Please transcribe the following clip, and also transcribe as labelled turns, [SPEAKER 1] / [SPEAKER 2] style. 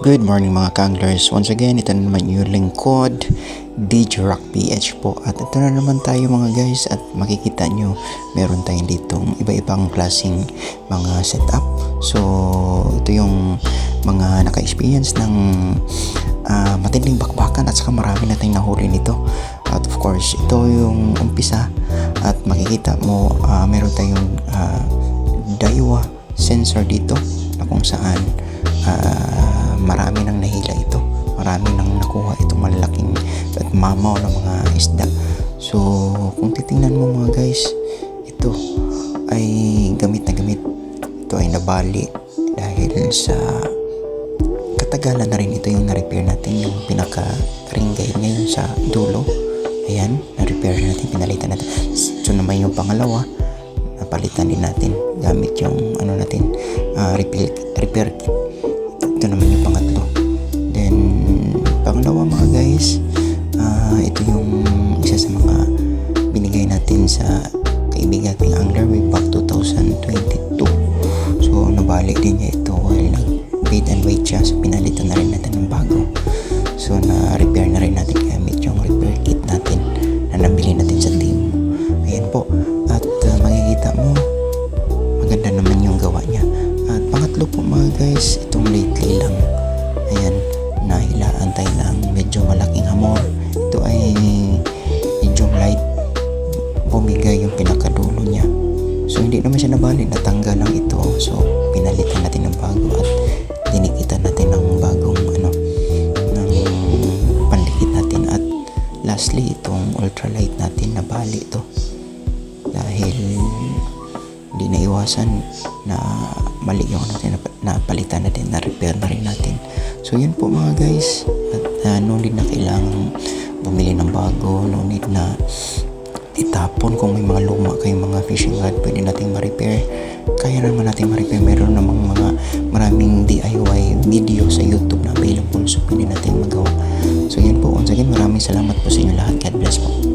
[SPEAKER 1] Good morning mga kanglers. Once again, ito na naman yung lingkod, DJ Rock PH po. At ito na naman tayo mga guys, at makikita nyo, meron tayong ditong iba-ibang klaseng mga setup. So, ito yung mga naka-experience ng matinding bakbakan at saka marami na tayong nahuli nito. At of course, ito yung umpisa at makikita mo meron tayong Daiwa sensor dito na kung saan marami nang nahila ito, marami nang nakuha itong malalaking at mamaw ng mga isda. So kung titingnan mo mga guys, ito ay gamit na gamit, ito ay nabali dahil sa katagalan na rin. Ito yung na-repair natin, yung pinaka ring guide ngayon sa dulo, ayan, na-repair natin, pinalitan natin. So naman yung pangalawa, napalitan din natin gamit yung natin, repair kit. Ito naman yung pangatlo. Then pangalawa mga guys, ito yung isa sa mga binigay natin sa kaibigan nating angler way back 2022. So nabalik din niya ito while nag-bait and wait siya, so pinalitan na rin natin ng bago. So na-repair na rin natin gamit yung repair kit natin na nabili natin sa team. Ayan po, at makikita mo maganda naman yung gawa niya. At pangatlo po mga guys, itong lately lang, ayan, nahilaan tayo ng medyo malaking hamor. Ito ay medium light, bumigay yung pinakadulo niya. So hindi naman siya nabali, natanggal lang ito. So pinalitan natin ng bago at dinikitan natin ng bagong ng pandikit natin. At lastly, itong ultralight natin, nabali ito dahil hindi naiwasan na mali yung natin, napalitan natin, na-repair na rin natin. So yun po mga guys, at no need na kailangang bumili ng bago, no need na itapon. Kung may mga luma kayong mga fishing rod, pwede natin ma-repair, kaya naman natin ma-repair. Meron namang maraming DIY video sa YouTube na available, so pwede natin magawa. So yun po, once again, maraming salamat po sa inyo lahat. God bless po.